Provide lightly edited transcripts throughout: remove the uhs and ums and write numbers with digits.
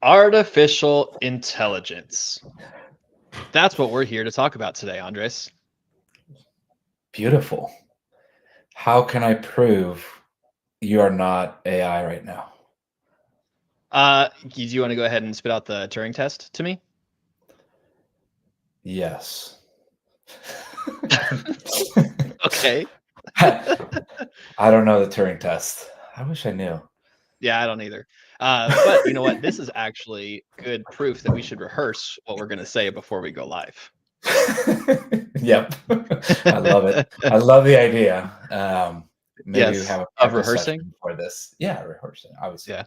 Artificial intelligence. That's what we're here to talk about today, Andres. Beautiful. How can I prove you are not AI right now? Do you want to go ahead and spit out the Turing test to me? Yes. Okay. I don't know the Turing test. I wish I knew. Yeah, I don't either. But you know what? This is actually good proof that we should rehearse what we're going to say before we go live. Yep. I love it. I love the idea. Maybe we Yes, have a of practice rehearsing. session for this. Yeah, rehearsing, obviously. Yeah,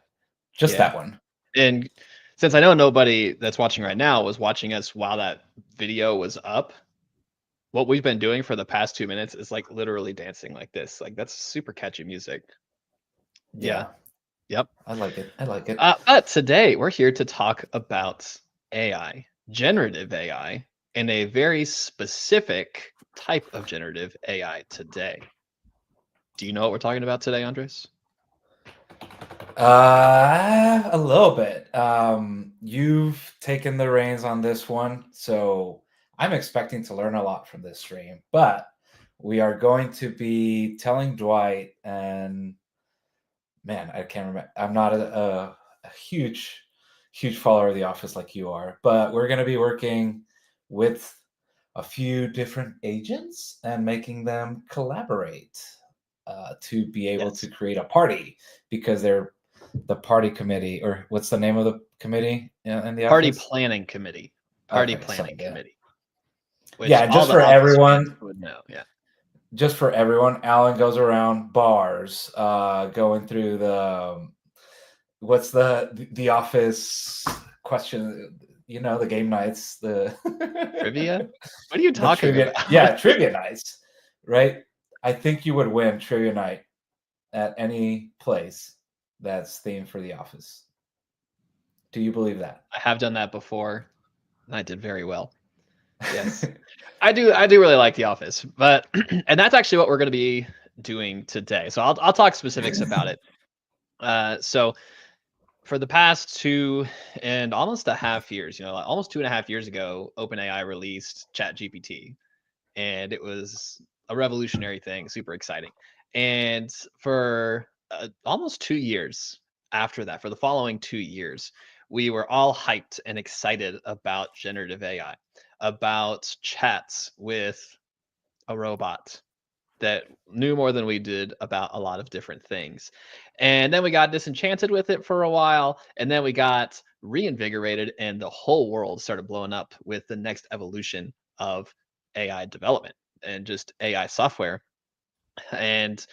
Just yeah. that one. And since I know nobody that's watching right now was watching us while that video was up, what we've been doing for the past 2 minutes is like literally dancing like this. Like that's super catchy music. Yeah. Yeah, Yep. I like it. I like it. But today we're here to talk about AI, generative AI, and a very specific type of generative AI today. Do you know what we're talking about today, Andres? A little bit. You've taken the reins on this one, so I'm expecting to learn a lot from this stream. But we are going to be telling Dwight, and man, I can't remember. I'm not a huge follower of The Office like you are, but we're going to be working with a few different agents and making them collaborate to be able to Yes. create a party because they're the party committee, or what's the name of the committee in The Party Office? planning committee. Party Okay, so planning yeah, committee, which yeah, all just the for Office fans everyone, would know. Yeah. just for everyone, Alan goes around bars, going through what's the Office question? You know, the game nights, the Trivia? What are you the talking trivia, about? yeah, trivia nights, right? I think you would win trivia night at any place that's themed for The Office. Do you believe that? I have done that before, and I did very well. Yes. I do really like The Office, but and that's actually what we're going to be doing today. So I'll talk specifics about it. So for the past 2.5 years, like almost 2.5 years ago, OpenAI released ChatGPT, and it was a revolutionary thing, super exciting. And for almost 2 years after that, for the following 2 years, we were all hyped and excited about generative AI, about chats with a robot that knew more than we did about a lot of different things. And then we got disenchanted with it for a while, and then we got reinvigorated, and the whole world started blowing up with the next evolution of AI development and just AI software. And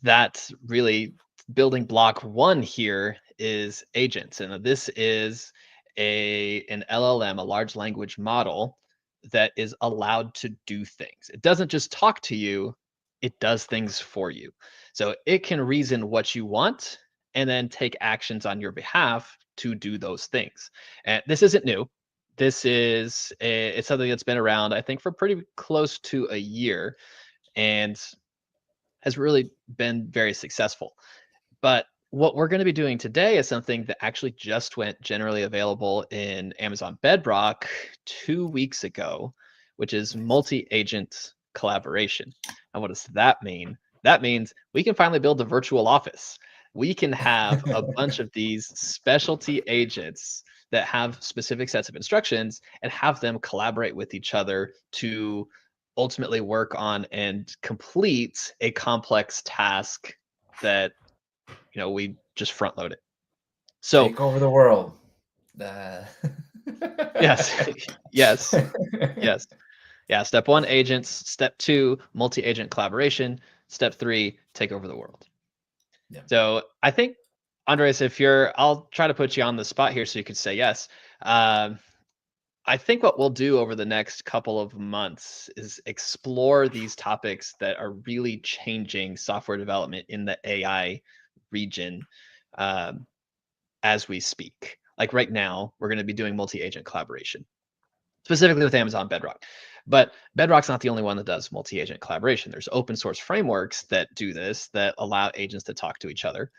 that's really building block one here is agents. And this is an LLM, a large language model that is allowed to do things. It doesn't just talk to you, it does things for you. So it can reason what you want and then take actions on your behalf to do those things. And this isn't new. It's something that's been around, I think, for pretty close to a year. And has really been very successful. But what we're going to be doing today is something that actually just went generally available in Amazon Bedrock 2 weeks ago, which is multi agent collaboration. And what does that mean? That means we can finally build a virtual office. We can have a bunch of these specialty agents that have specific sets of instructions and have them collaborate with each other to ultimately work on and complete a complex task that we just front load it. So Take over the world. Uh, yes, yes, yes, yeah. Step one, agents. Step two, multi-agent collaboration. Step three, take over the world. yeah. So I think, Andres, I'll try to put you on the spot here so you could say yes. I think what we'll do over the next couple of months is explore these topics that are really changing software development in the AI region um, as we speak. Like right now, we're going to be doing multi-agent collaboration, specifically with Amazon Bedrock. But Bedrock's not the only one that does multi-agent collaboration. There's open source frameworks that do this, that allow agents to talk to each other.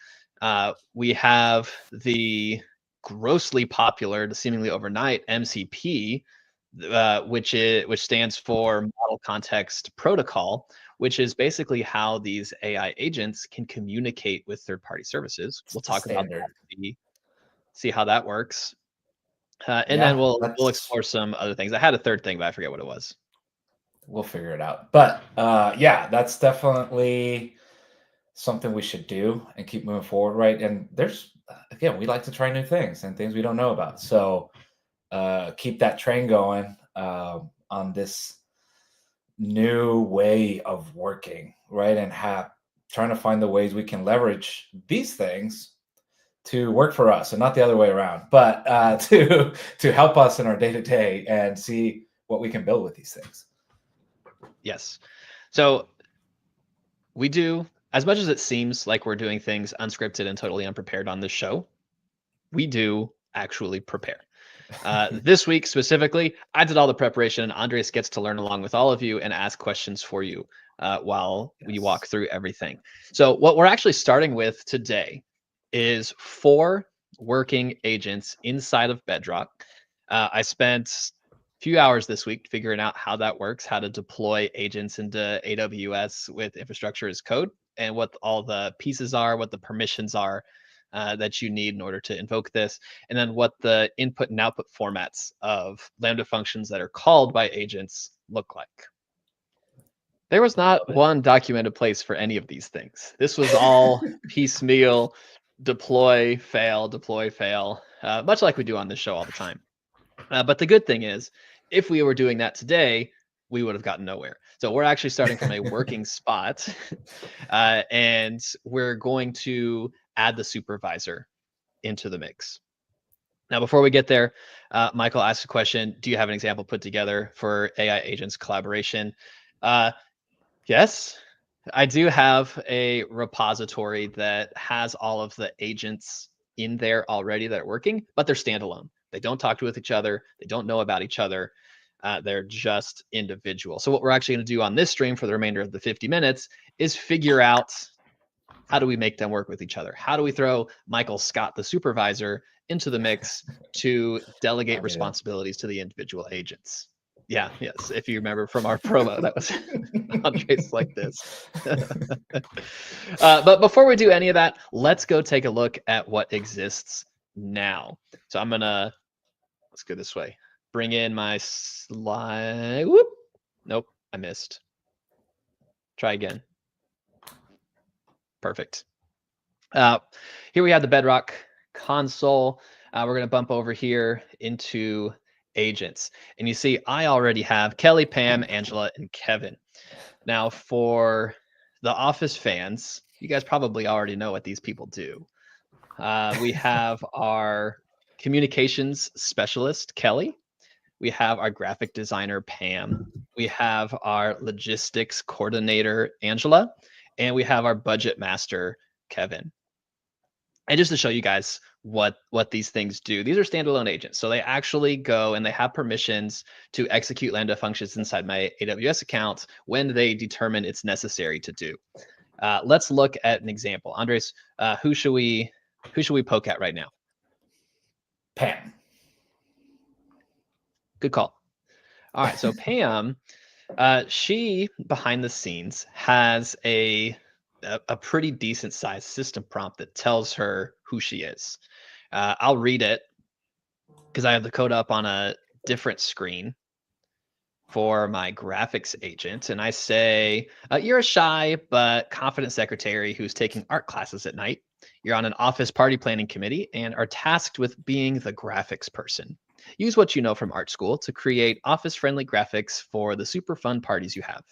We have the grossly popular to seemingly overnight MCP, which stands for Model Context Protocol, which is basically how these AI agents can communicate with third-party services. We'll It's the talk about standard. that, see how that works, and then Yeah, we'll explore some other things. I had a third thing, but I forget what it was. we'll figure it out. But yeah, that's definitely something we should do and keep moving forward, right? And there's again, we like to try new things and things we don't know about. So keep that train going on this new way of working, right? And trying to find the ways we can leverage these things to work for us and not the other way around, but to help us in our day to day and see what we can build with these things. Yes. So we do, as much as it seems like we're doing things unscripted and totally unprepared on this show, we do actually prepare. This week specifically, I did all the preparation, and Andres gets to learn along with all of you and ask questions for you while we walk through everything. So what we're actually starting with today is 4 working agents inside of Bedrock. I spent a few hours this week figuring out how that works, how to deploy agents into AWS with infrastructure as code, and what all the pieces are, what the permissions are that you need in order to invoke this, and then what the input and output formats of Lambda functions that are called by agents look like. There was not one documented place for any of these things. This was all piecemeal, deploy, fail, much like we do on this show all the time. But the good thing is, if we were doing that today, we would have gotten nowhere. So we're actually starting from a working spot, and we're going to add the supervisor into the mix. Now, before we get there, Michael asked a question. Do you have an example put together for AI agents collaboration? Yes, I do have a repository that has all of the agents in there already that are working, but they're standalone. They don't talk with each other. They don't know about each other. They're just individual. So what we're actually going to do on this stream for the remainder of the 50 minutes is figure out, how do we make them work with each other? How do we throw Michael Scott, the supervisor, into the mix to delegate responsibilities to the individual agents? Yeah, yes. If you remember from our promo, that was Andres like this. But before we do any of that, let's go take a look at what exists now. So let's go this way. Bring in my slide. Whoop. Nope, I missed. Try again. Perfect. Here we have the Bedrock console. We're going to bump over here into agents. And you see, I already have Kelly, Pam, Angela, and Kevin. Now, for the Office fans, you guys probably already know what these people do. We have our communications specialist, Kelly. We have our graphic designer, Pam. We have our logistics coordinator, Angela. And we have our budget master, Kevin. And just to show you guys what these things do, these are standalone agents. So they actually go and they have permissions to execute Lambda functions inside my AWS account when they determine it's necessary to do. Let's look at an example. Andres, who should we poke at right now? Pam. Good call. All right, so Pam, she behind the scenes has a pretty decent sized system prompt that tells her who she is. I'll read it because I have the code up on a different screen for my graphics agent. And I say, you're a shy but confident secretary who's taking art classes at night. You're on an office party planning committee and are tasked with being the graphics person. Use what you know from art school to create office-friendly graphics for the super fun parties you have.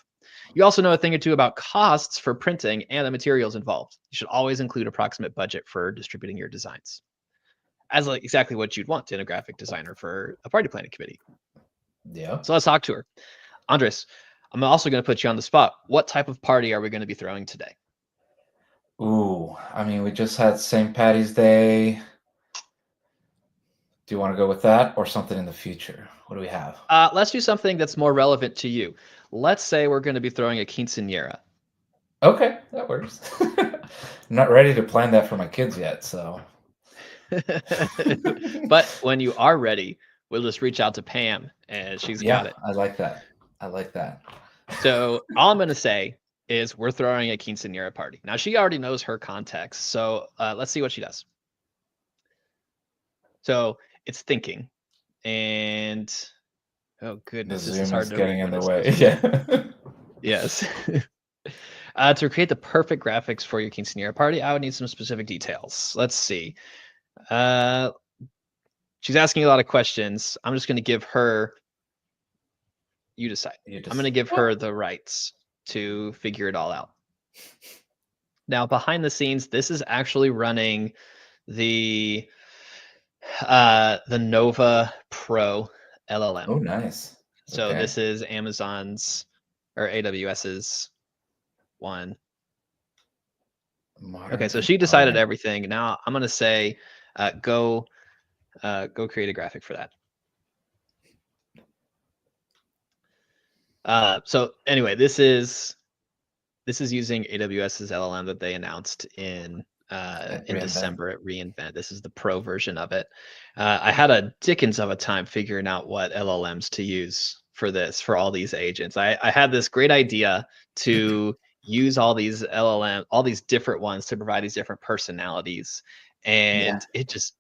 You also know a thing or two about costs for printing and the materials involved. You should always include approximate budget for distributing your designs. As like exactly what you'd want in a graphic designer for a party planning committee. Yeah. So let's talk to her. Andres, I'm also going to put you on the spot. What type of party are we going to be throwing today? Ooh, I mean, we just had St. Patty's Day. Do you want to go with that or something in the future? What do we have? Let's do something that's more relevant to you. Let's say we're going to be throwing a quinceañera. Okay, that works. I'm not ready to plan that for my kids yet, so. But when you are ready, we'll just reach out to Pam and she's got Yeah, it. I like that. I like that. So all I'm going to say is we're throwing a quinceanera party. Now she already knows her context. So let's see what she does. So it's thinking. And oh The goodness, this is Zoom is hard to read getting in when the it's way. supposed to be. Yeah. Yes. To create the perfect graphics for your quinceanera party, I would need some specific details. Let's see. She's asking a lot of questions. I'm just going to give her. You decide. I'm going to give her the rights to figure it all out. Now, behind the scenes, this is actually running the Nova Pro LLM. Oh, nice. So Okay. this is Amazon's or AWS's one. Okay, so she decided everything. Now I'm gonna say, go create a graphic for that. So anyway, this is using AWS's LLM that they announced in December at reInvent. This is the pro version of it. I had a dickens of a time figuring out what LLMs to use for this, for all these agents. I had this great idea to use all these all these different ones to provide these different personalities. And it just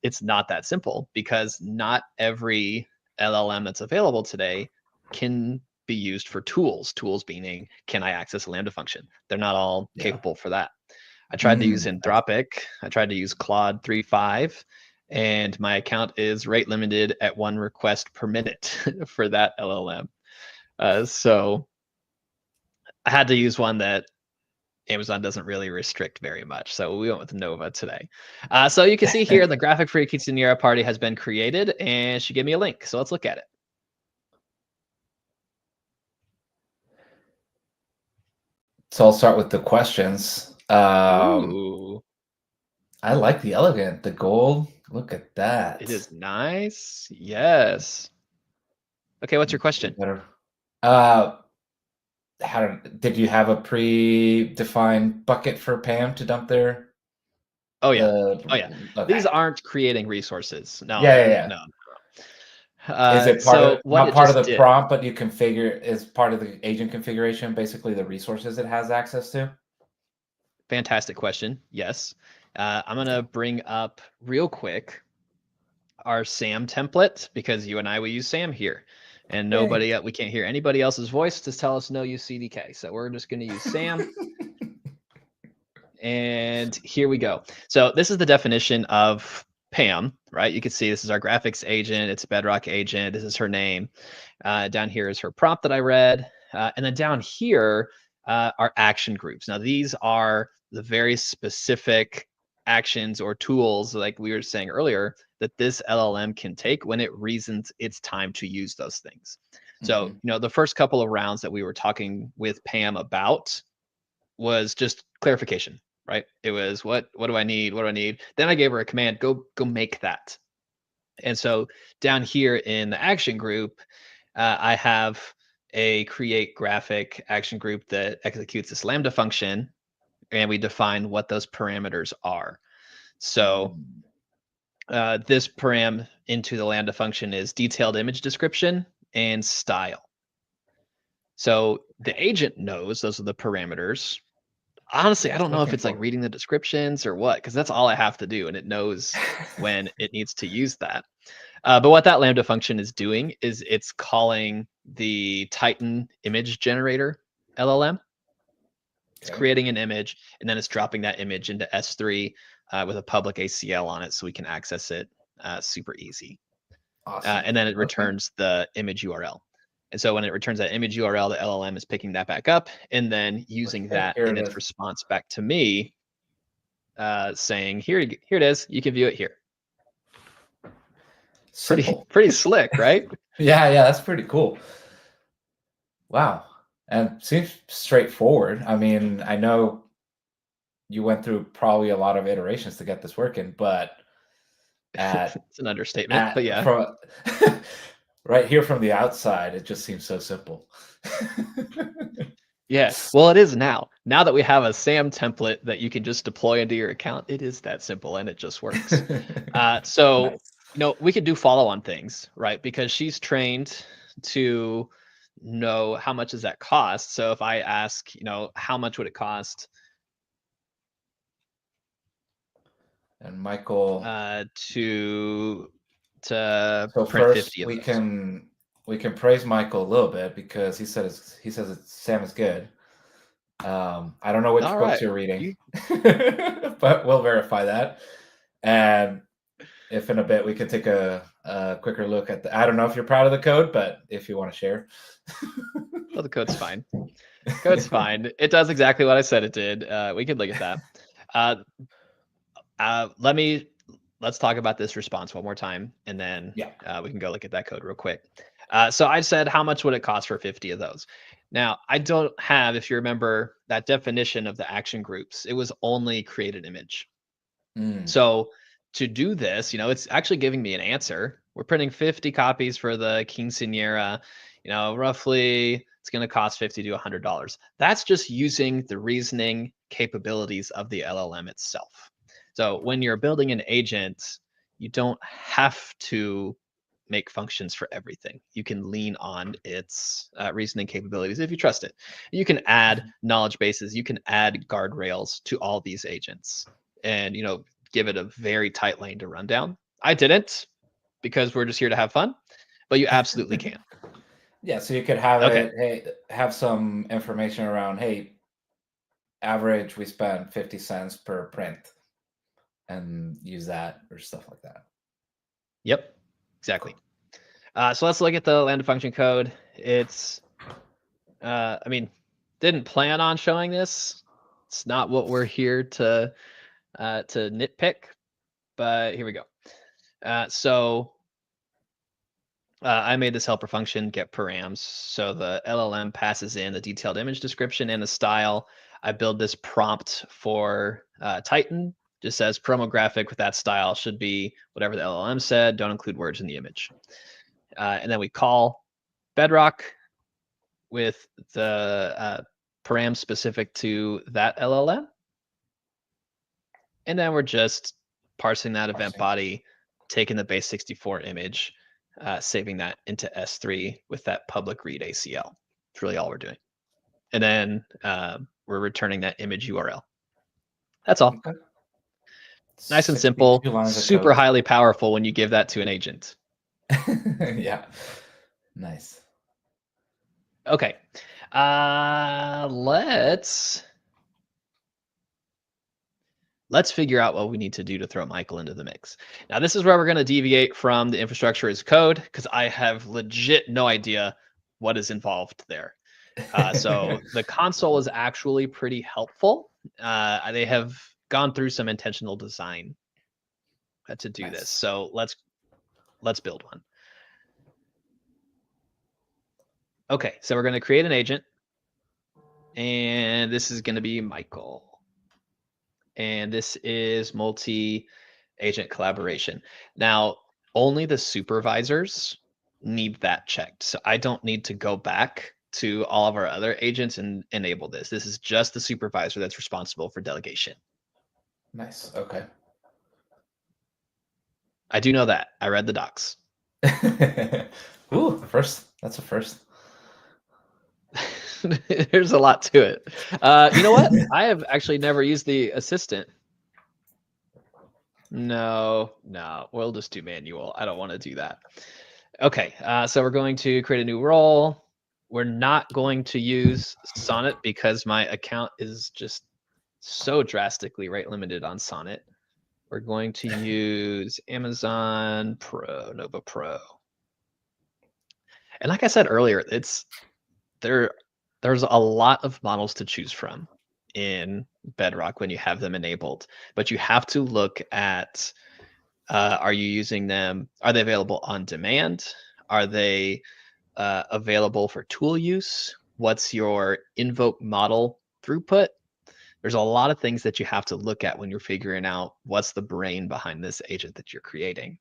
it's not that simple because not every LLM that's available today can be used for tools. Tools meaning, can I access a Lambda function? They're not all capable for that. I tried to use Anthropic. I tried to use Claude 3.5, and my account is rate limited at 1 request per minute for that LLM. So I had to use one that Amazon doesn't really restrict very much. So we went with Nova today. So you can see here the graphic for your quinceanera party has been created, and she gave me a link. So let's look at it. So I'll start with the questions. Ooh. I like the elegant, the gold. Look at that. It is nice. Yes. Okay, what's your question? Did you have a predefined bucket for Pam to dump there? Oh yeah. Okay. These aren't creating resources. No. No. Is it not part of the prompt, but you configure as part of the agent configuration, basically the resources it has access to? Fantastic question. Yes. I'm going to bring up real quick our SAM template because you and I will use SAM here. And we can't hear anybody else's voice to tell us no use CDK. So we're just going to use SAM. And here we go. So this is the definition of Pam, right? You can see this is our graphics agent. It's a Bedrock agent. This is her name. Down here is her prompt that I read. And then down here are action groups. Now, these are the very specific actions or tools, like we were saying earlier, that this LLM can take when it reasons it's time to use those things. So, the first couple of rounds that we were talking with Pam about was just clarification, right? It was what do I need? What do I need? Then I gave her a command, go make that. And so down here in the action group, I have a create graphic action group that executes this Lambda function, and we define what those parameters are. So this param into the Lambda function is detailed image description and style. So the agent knows those are the parameters. Honestly, I don't know if it's like reading the descriptions or what, because that's all I have to do, and it knows when it needs to use that. But what that Lambda function is doing is it's calling the Titan image generator LLM. It's creating an image, and then it's dropping that image into S3 with a public ACL on it so we can access it super easy. Awesome. And then it returns the image URL. And so when it returns that image URL, the LLM is picking that back up and then using that in its response back to me, saying, here it is. You can view it here. Pretty slick, right? Yeah, that's pretty cool. Wow. And seems straightforward. I mean, I know you went through probably a lot of iterations to get this working, but it's an understatement, but yeah. Right here from the outside, it just seems so simple. Yeah, well, it is now. now that we have a SAM template that you can just deploy into your account, it is that simple and it just works. So, Nice. we could do follow-on things, right? Because she's trained to know how much does that cost. So if I ask, how much would it cost And Michael. to So print first 50 of we those? can praise Michael a little bit because he says Sam is good. I don't know which All books right. you're reading, but we'll verify that. And if in a bit we can take a quicker look at I don't know if you're proud of the code, but if you want to share. Well, the code's fine. Code's fine. It does exactly what I said it did. We could look at that. Let's talk about this response one more time, and then Yeah. we can go look at that code real quick. So I said, how much would it cost for 50 of those? Now, I don't have, if you remember, that definition of the action groups. It was only create an image. Mm. So to do this, it's actually giving me an answer. We're printing 50 copies for the Quinceañera. Roughly it's going to cost $50 to $100. That's just using the reasoning capabilities of the LLM itself. So when you're building an agent, you don't have to make functions for everything. You can lean on its reasoning capabilities if you trust it. You can add knowledge bases. You can add guardrails to all these agents, and give it a very tight lane to run down. I didn't, because we're just here to have fun, but you absolutely can. Yeah, so you could have Okay. have some information around, hey, average we spend 50 cents per print, and use that or stuff like that. Yep, exactly. So let's look at the lambda function code. It's, didn't plan on showing this. It's not what we're here to nitpick, but here we go. I made this helper function get params. So the LLM passes in the detailed image description and the style. I build this prompt for Titan. Just says promographic with that style should be whatever the LLM said. Don't include words in the image. And then we call Bedrock with the param specific to that LLM. And then we're just parsing that event body, taking the base64 image, saving that into S3 with that public read ACL. It's really all we're doing. And then we're returning that image URL. That's all. Okay. Nice and simple, 62 lines of super code. highly powerful when you give that to an agent. Yeah. Nice. Okay. Let's figure out what we need to do to throw Michael into the mix. Now, this is where we're going to deviate from the infrastructure as code, because I have legit no idea what is involved there. So the console is actually pretty helpful. They have gone through some intentional design to do this. So let's build one. Okay, so we're going to create an agent, and this is going to be Michael. And this is multi-agent collaboration. Now, only the supervisors need that checked. So I don't need to go back to all of our other agents and enable this. This is just the supervisor that's responsible for delegation. Nice. Okay. I do know that. I read the docs. Ooh, first. That's a first. There's a lot to it. You know what? I have actually never used the assistant. No, we'll just do manual. I don't want to do that. Okay, so we're going to create a new role. We're not going to use Sonnet because my account is just so drastically rate limited on Sonnet. We're going to use Amazon Pro, Nova Pro. And like I said earlier, there's a lot of models to choose from in Bedrock when you have them enabled, but you have to look at, are you using them? Are they available on demand? Are they available for tool use? What's your invoke model throughput? There's a lot of things that you have to look at when you're figuring out what's the brain behind this agent that you're creating.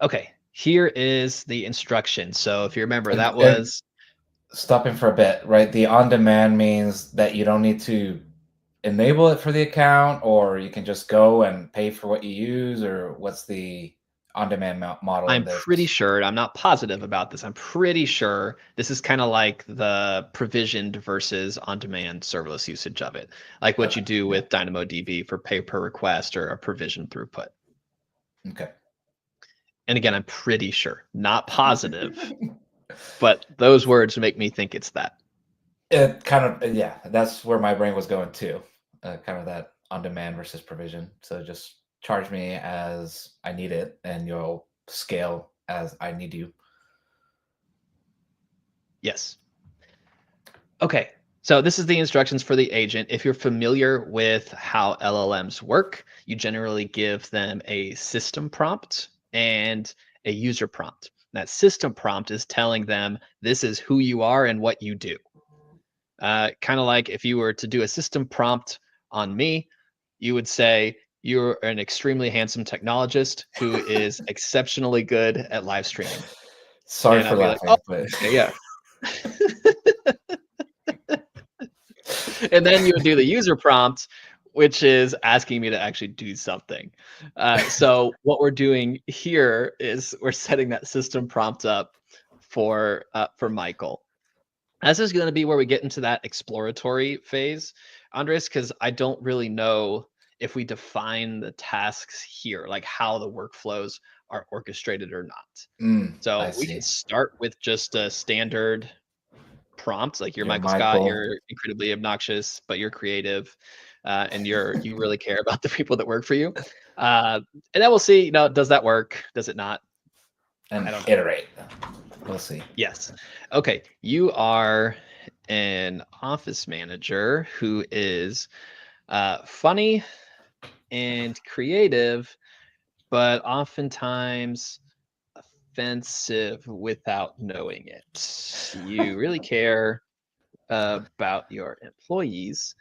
Okay, here is the instruction. So if you remember, that was stopping for a bit, right? The on-demand means that you don't need to enable it for the account, or you can just go and pay for what you use, or what's the on-demand model in I'm this? pretty sure, I'm not positive about this. I'm pretty sure this is kind of like the provisioned versus on-demand serverless usage of it, like what Okay. you do Yeah. with DynamoDB for pay per request or a provision throughput. Okay. And again, I'm pretty sure, not positive, but those words make me think it's that. It kind of, yeah, that's where my brain was going too. Kind of that on-demand versus provision. So just charge me as I need it, and you'll scale as I need you. Yes. Okay. So this is the instructions for the agent. If you're familiar with how LLMs work, you generally give them a system prompt and a user prompt. That system prompt is telling them this is who you are and what you do. Kind of like if you were to do a system prompt on me, you would say, you're an extremely handsome technologist who is exceptionally good at live streaming. Sorry And for I'd be like, oh, laughing, but okay, yeah. And then you would do the user prompt, which is asking me to actually do something. So what we're doing here is we're setting that system prompt up for Michael. This is going to be where we get into that exploratory phase, Andres, because I don't really know if we define the tasks here, like how the workflows are orchestrated or not. I So we can see. start with just a standard prompt, like you're You're Michael Scott, Michael. you're incredibly obnoxious, but you're creative, and you really care about the people that work for you. And then we'll see, does that work? Does it not? And I don't know. iterate. We'll see. Yes. Okay. You are an office manager who is funny and creative, but oftentimes offensive without knowing it. You really care about your employees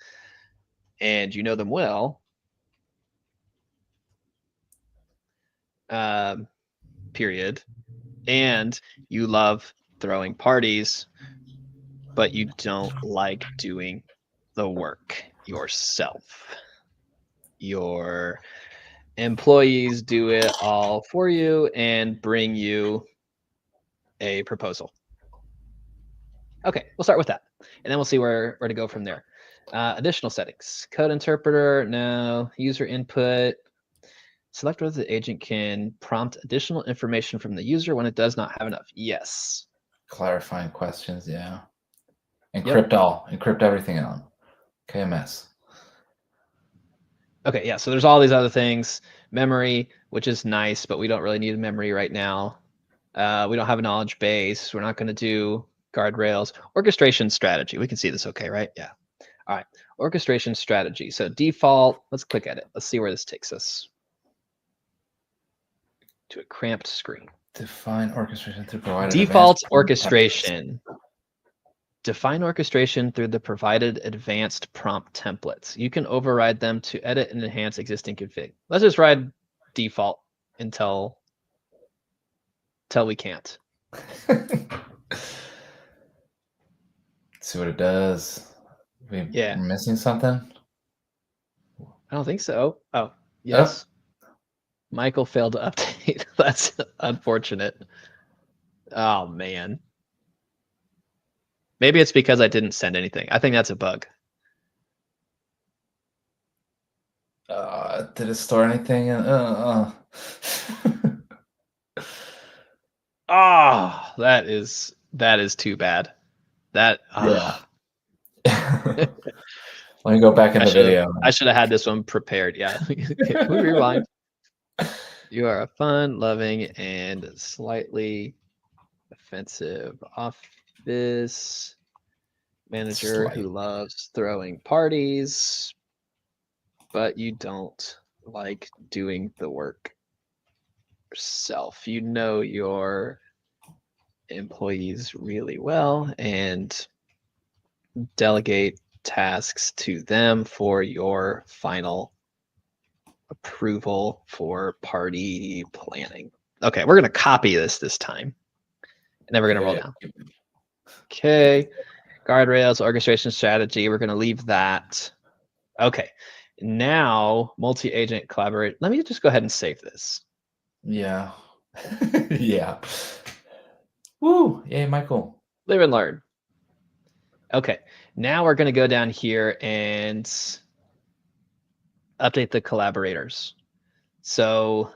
and you know them well, um, period. And you love throwing parties, but you don't like doing the work yourself. Your employees do it all for you and bring you a proposal. Okay, we'll start with that, and then we'll see where to go from there. Additional settings, code interpreter, no. User input, select whether the agent can prompt additional information from the user when it does not have enough. Yes. Clarifying questions, yeah. Yep. Encrypt everything on KMS. Okay, yeah, so there's all these other things. Memory, which is nice, but we don't really need memory right now. We don't have a knowledge base. We're not going to do guardrails. Orchestration strategy. We can see this okay, right? Yeah. All right. Orchestration strategy. So default, let's click at it. Let's see where this takes us. To a cramped screen. Define orchestration through provided Default advanced orchestration. Define orchestration through the provided advanced prompt templates. You can override them to edit and enhance existing config. Let's just ride default until we can't. See what it does. Yeah. We're missing something? I don't think so. Oh, yes. Oh. Michael failed to update. That's unfortunate. Oh, man. Maybe it's because I didn't send anything. I think that's a bug. Did it store anything? Oh, that is too bad. That yeah. Let me go back in the video. I should have had this one prepared. Yeah. Can we rewind? You are a fun, loving, and slightly offensive office manager who loves throwing parties, but you don't like doing the work yourself. You know your employees really well and delegate tasks to them for your final approval for party planning. Okay, we're going to copy this time, and then we're going to roll down. Okay. Guardrails, orchestration strategy. We're going to leave that. Okay. Now, multi-agent collaborate. Let me just go ahead and save this. Yeah. Yeah. Woo! Yay, Michael. Live and learn. Okay. Now we're going to go down here and update the collaborators. So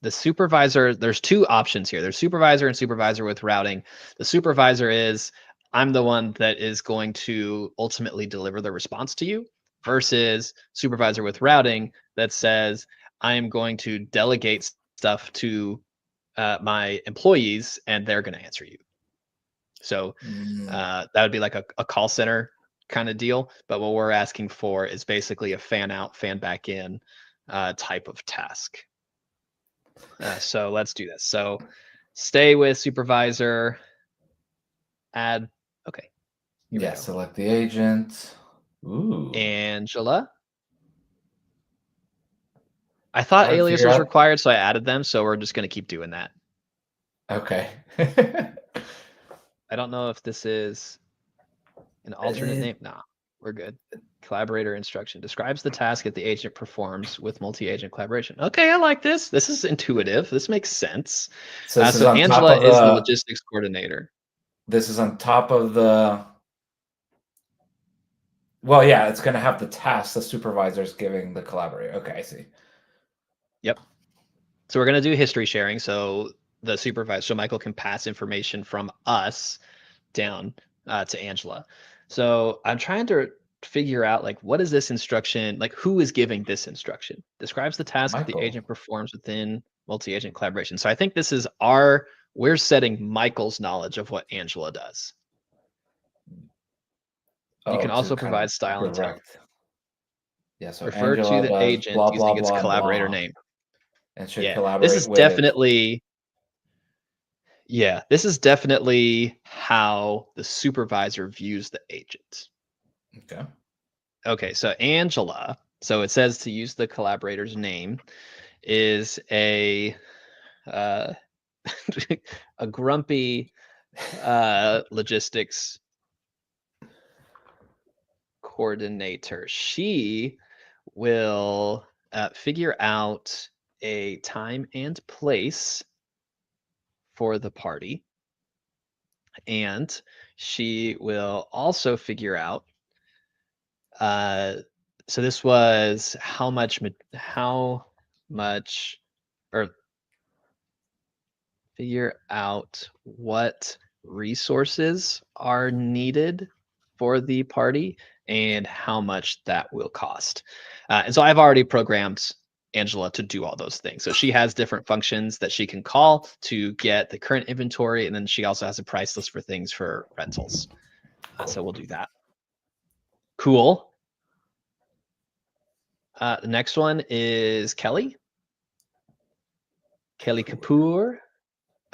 the supervisor, there's two options here. There's supervisor and supervisor with routing. The supervisor is, I'm the one that is going to ultimately deliver the response to you, versus supervisor with routing that says, I am going to delegate stuff to my employees and they're going to answer you. So that would be like a call center kind of deal. But what we're asking for is basically a fan out, fan back in type of task. So let's do this. So stay with supervisor, add, okay. Yeah, select the agent. Ooh. Angela. I thought alias was required, so I added them. So we're just going to keep doing that. Okay. I don't know if this is an alternate name. Nah, we're good. Collaborator instruction describes the task that the agent performs with multi-agent collaboration. Okay, I like this. This is intuitive. This makes sense. So Angela is the logistics coordinator. This is on top of the. Well, yeah, it's going to have the task the supervisor is giving the collaborator. Okay, I see. Yep. So we're going to do history sharing. So the supervisor, so Michael can pass information from us down to Angela. So I'm trying to figure out, like, what is this instruction? Like, who is giving this instruction? Describes the task that the agent performs within multi-agent collaboration. So I think this is we're setting Michael's knowledge of what Angela does. You can also provide style and tone. Yeah, so refer Angela to the agent blah, using its collaborator name. And should collaborate this is with... definitely, this is definitely how the supervisor views the agent. Okay, so Angela, so it says to use the collaborator's name, is a a grumpy logistics coordinator. She will figure out a time and place for the party, and she will also figure out so this was how much or figure out what resources are needed for the party and how much that will cost. And so I've already programmed Angela to do all those things. So she has different functions that she can call to get the current inventory, and then she also has a price list for things for rentals. So we'll do that. Cool. The next one is Kelly. Kelly Kapoor.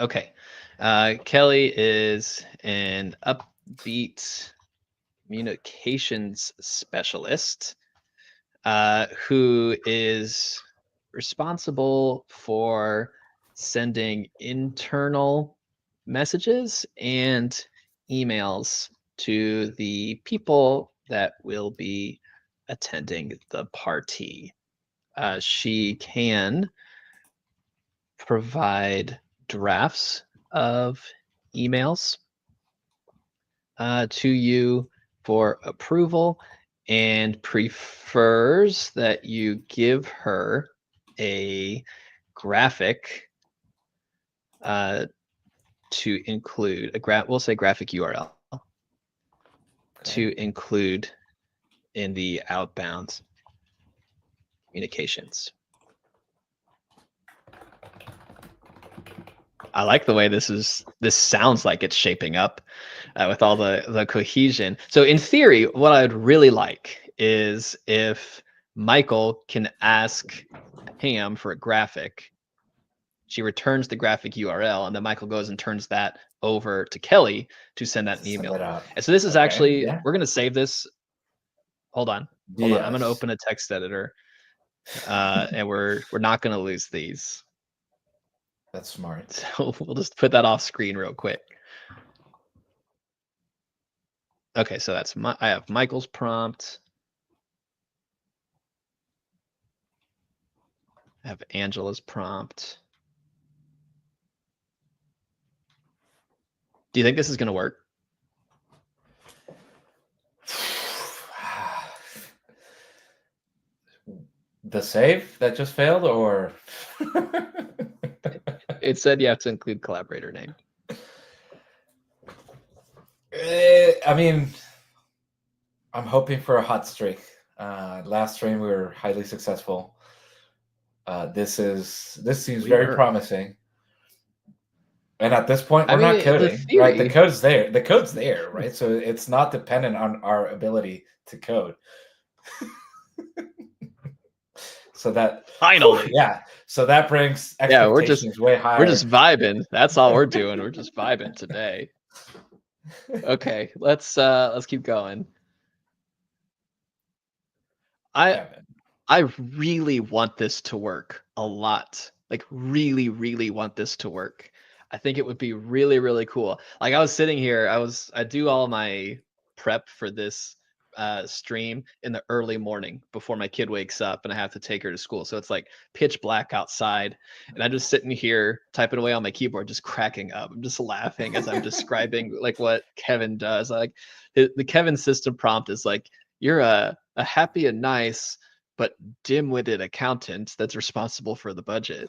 Okay. Kelly is an upbeat communications specialist who is responsible for sending internal messages and emails to the people that will be attending the party. She can provide drafts of emails to you for approval, and prefers that you give her a graphic to include we'll say graphic URL to include in the outbound communications. I like the way this sounds like it's shaping up with all the cohesion. So in theory, what I'd really like is if Michael can ask Pam for a graphic, she returns the graphic URL, and then Michael goes and turns that over to Kelly to send that email. And so this is actually, we're going to save this. Hold on. I'm going to open a text editor, and we're not going to lose these. That's smart. So we'll just put that off screen real quick. Okay, so that's I have Michael's prompt. I have Angela's prompt. Do you think this is going to work? The save that just failed, or It said you have to include collaborator name. I mean, I'm hoping for a hot streak. Last stream we were highly successful. This seems very promising. And at this point, we're not coding, right? The code's there. The code's there, right? So it's not dependent on our ability to code. So that finally, yeah. So that brings expectations way higher. We're just vibing. That's all we're doing. We're just vibing today. Okay, let's keep going. I really want this to work a lot. Like really, really want this to work. I think it would be really, really cool. Like I was sitting here, I do all my prep for this stream in the early morning before my kid wakes up and I have to take her to school. So it's like pitch black outside and I'm just sitting here typing away on my keyboard, just cracking up. I'm just laughing as I'm describing like what Kevin does. Like the Kevin system prompt is like, you're a happy and nice but dim-witted accountant that's responsible for the budget.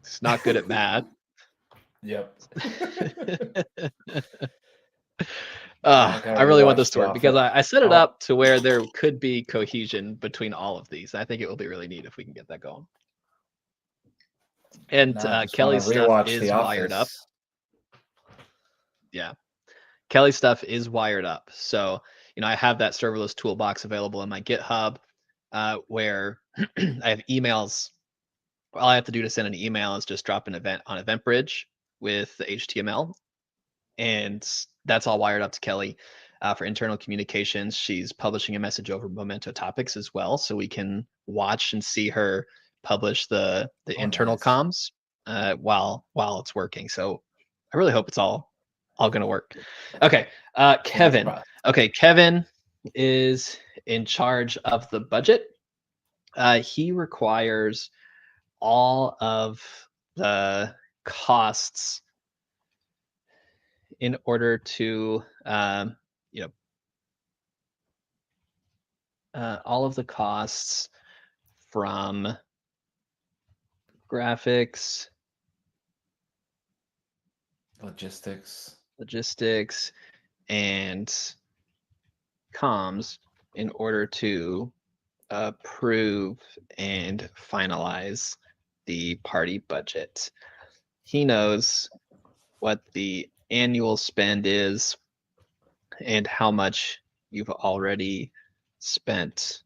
It's not good at math. Yep. I really want this to work because I set it up to where there could be cohesion between all of these. I think it will be really neat if we can get that going. And Kelly's stuff is wired up. Yeah. Kelly's stuff is wired up. So, I have that serverless toolbox available in my GitHub where I have emails. All I have to do to send an email is just drop an event on EventBridge with the HTML. And that's all wired up to Kelly for internal communications. She's publishing a message over Memento Topics as well. So we can watch and see her publish the internal comms while it's working. So I really hope it's all going to work. Okay. Kevin. Okay. Kevin is in charge of the budget. He requires all of the costs in order to, all of the costs from graphics, logistics, and comms in order to approve and finalize the party budget. He knows what the annual spend is and how much you've already spent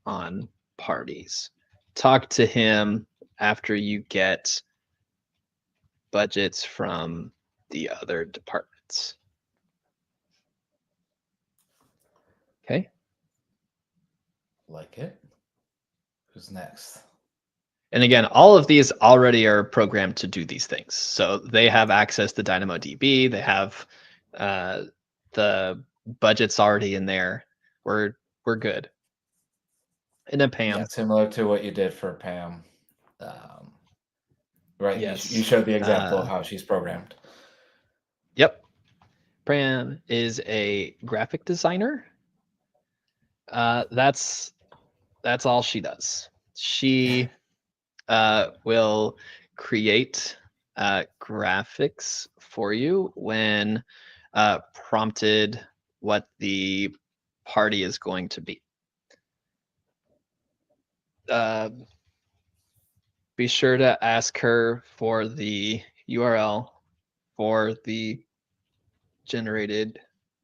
on parties. Talk to him after you get budgets from the other departments. Okay. Like it. Who's next? And again, all of these already are programmed to do these things. So they have access to DynamoDB. They have the budgets already in there. We're good. And then Pam. Yeah, similar to what you did for Pam. Right. Yes. You showed the example of how she's programmed. Yep. Pam is a graphic designer. That's all she does. She will create graphics for you when prompted what the party is going to be. Be sure to ask her for the URL for the generated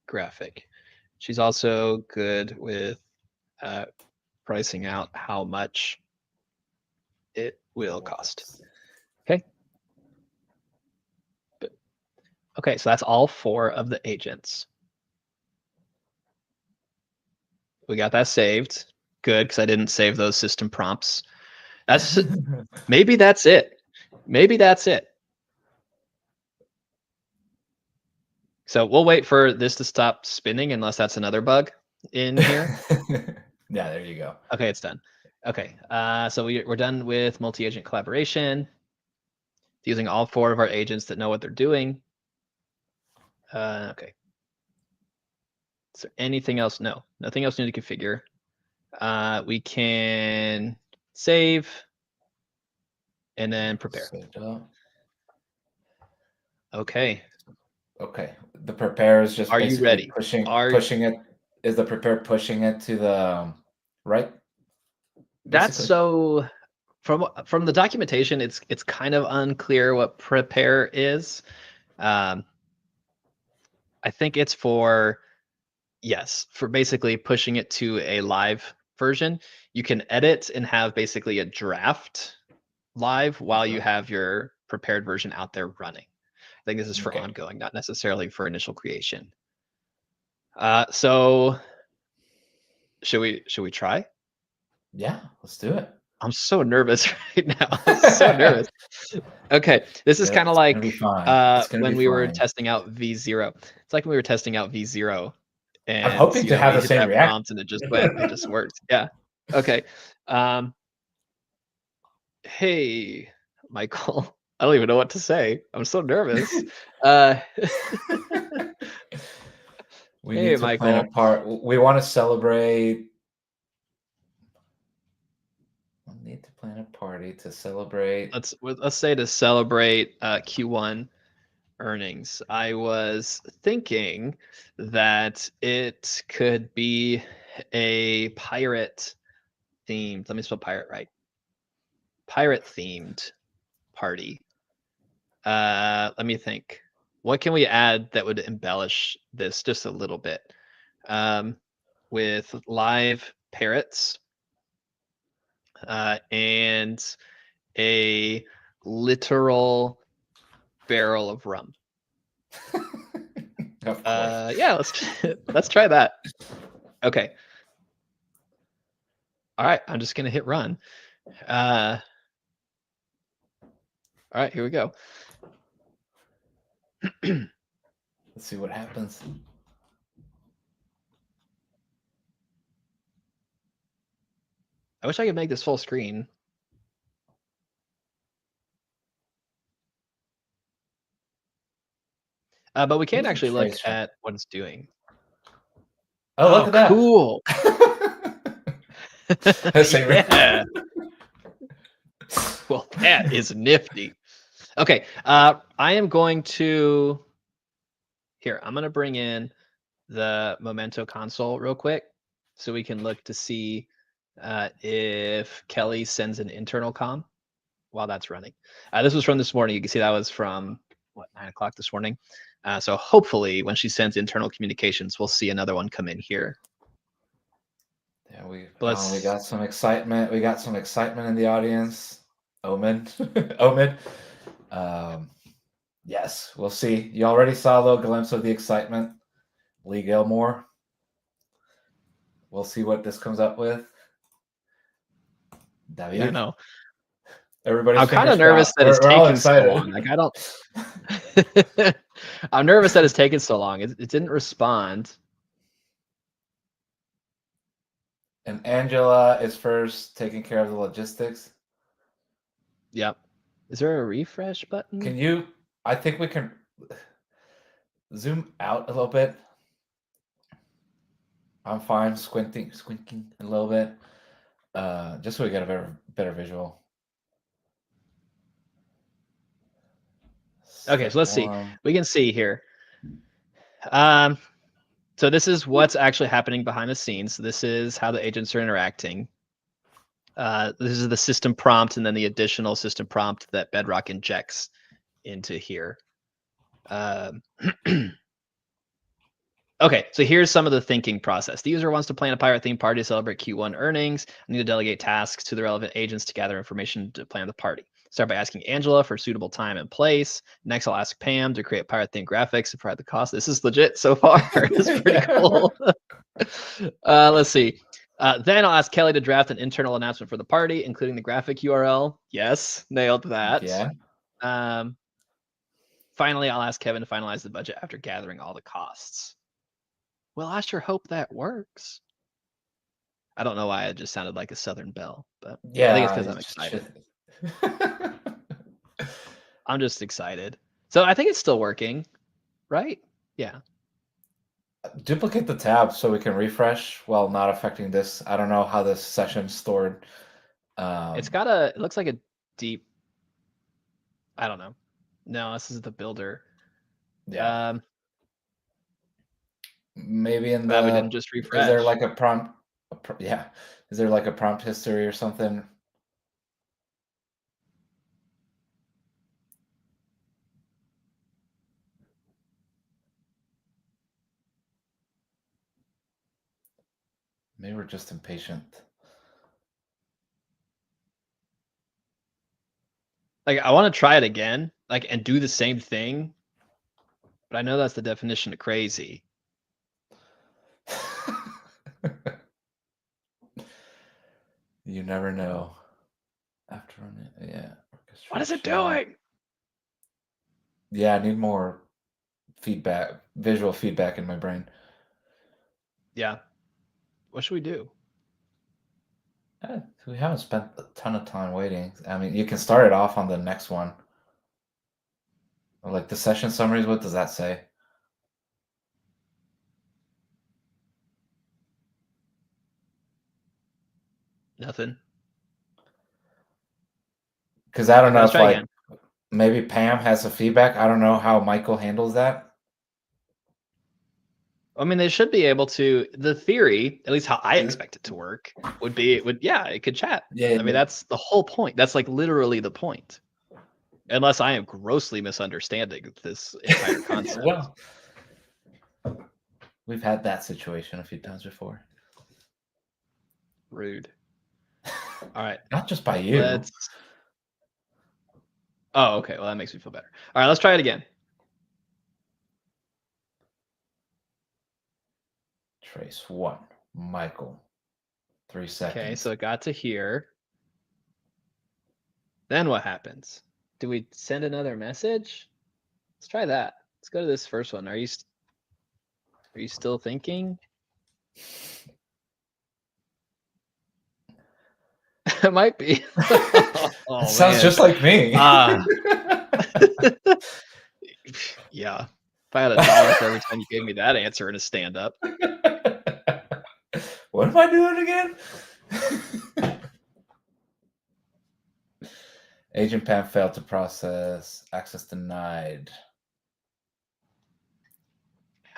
graphic. She's also good with pricing out how much it will cost. Okay. Okay, so that's all 4 of the agents. We got that saved. Good, because I didn't save those system prompts. That's maybe that's it. Maybe that's it. So we'll wait for this to stop spinning unless that's another bug in here. Yeah, there you go. Okay, it's done. Okay, so we're done with multi-agent collaboration. Using all 4 of our agents that know what they're doing. Okay. Is there anything else? No, nothing else need to configure. We can save and then prepare. Okay. Okay. The prepare is just Are you basically ready? pushing it. Is the prepare pushing it to the right? That's Basically? so from the documentation, it's kind of unclear what prepare is. I think it's for basically pushing it to a live version. You can edit and have basically a draft live while you have your prepared version out there running. I think this is for Okay. ongoing, not necessarily for initial creation. So should we try? Yeah, let's do it. I'm so nervous right now. I'm so nervous. Okay, this is kind of It's like gonna be fine. It's gonna when be we were fine. testing out V0. It's like when we were testing out V0, I'm and hoping to have we the hit same that reaction. prompt and it just went. It just worked. Yeah. Okay. Hey, Michael. I don't even know what to say. I'm so nervous. We Hey, need to plan a Michael. part. We want to celebrate. We need to plan a party to celebrate. Let's say to celebrate Q1 earnings. I was thinking that it could be a pirate themed. Let me spell pirate right. Pirate themed party. Let me think. What can we add that would embellish this just a little bit? With live parrots and a literal barrel of rum. Of course. Yeah, let's try that. Okay. All right, I'm just gonna hit run. All right, here we go. Let's see what happens. I wish I could make this full screen. But we can actually look at what it's doing. Oh, look at that. Cool. Yeah. Well, that is nifty. Okay, I am going to I'm going to bring in the Memento console real quick so we can look to see if Kelly sends an internal comm while that's running. This was from this morning. You can see that was from 9 o'clock this morning. So hopefully when she sends internal communications, we'll see another one come in here. Yeah, we got some excitement. We got some excitement in the audience. Omen. Omen. Yes, we'll see. You already saw a little glimpse of the excitement. Lee Gilmore. We'll see what this comes up with. David. Yeah, I know. Everybody's I'm kind of nervous that it's taking so long. Like I don't. I'm nervous that it's taken so long. It didn't respond. And Angela is first taking care of the logistics. Yep. Is there a refresh button? Can you? I think we can zoom out a little bit. I'm fine squinting a little bit, just so we get a better visual. Okay, so let's see. We can see here. So this is what's actually happening behind the scenes. This is how the agents are interacting. This is the system prompt and then the additional system prompt that Bedrock injects into here. Okay, so here's some of the thinking process. The user wants to plan a pirate themed party to celebrate Q1 earnings. I need to delegate tasks to the relevant agents to gather information to plan the party. Start by asking Angela for suitable time and place. Next, I'll ask Pam to create pirate themed graphics and provide the cost. This is legit so far. It's pretty cool. Let's see. Then I'll ask Kelly to draft an internal announcement for the party, including the graphic URL. Yes, nailed that. Yeah. Finally, I'll ask Kevin to finalize the budget after gathering all the costs. Well, I sure hope that works. I don't know why it just sounded like a Southern belle, but I think it's because I'm excited. I'm just excited. So I think it's still working, right? Yeah. Duplicate the tab so we can refresh while not affecting this. I don't know how this session's stored. It's got a, it looks like a deep, I don't know. No, this is the builder. Yeah. Maybe in Glad we the, didn't just is there refresh. like a prompt? Yeah. Is there like a prompt history or something? Maybe we're just impatient. Like I want to try it again, like and do the same thing, but I know that's the definition of crazy. You never know. After running, yeah. What is it orchestration. doing? Yeah, I need more feedback, visual feedback in my brain. Yeah. What should we do? We haven't spent a ton of time waiting. I mean, you can start it off on the next one. Like the session summaries, what does that say? Nothing. Because I don't Okay, know let's if try like again. maybe Pam has a feedback. I don't know how Michael handles that. I mean, they should be able to. The theory, at least how I expect it to work, would be it could chat. Yeah. I mean, that's the whole point. That's like literally the point. Unless I am grossly misunderstanding this entire concept. Well, we've had that situation a few times before. Rude. All right. Not just by you. Let's. Oh, okay. Well, that makes me feel better. All right, let's try it again. Trace 1. Michael. 3 seconds. Okay, so it got to here. Then what happens? Do we send another message? Let's try that. Let's go to this first one. Are you still thinking? It might be. Oh, sounds just like me. Yeah. If I had $1 for every time you gave me that answer in a stand-up. What am I doing again? Agent Pam failed to process. Access denied.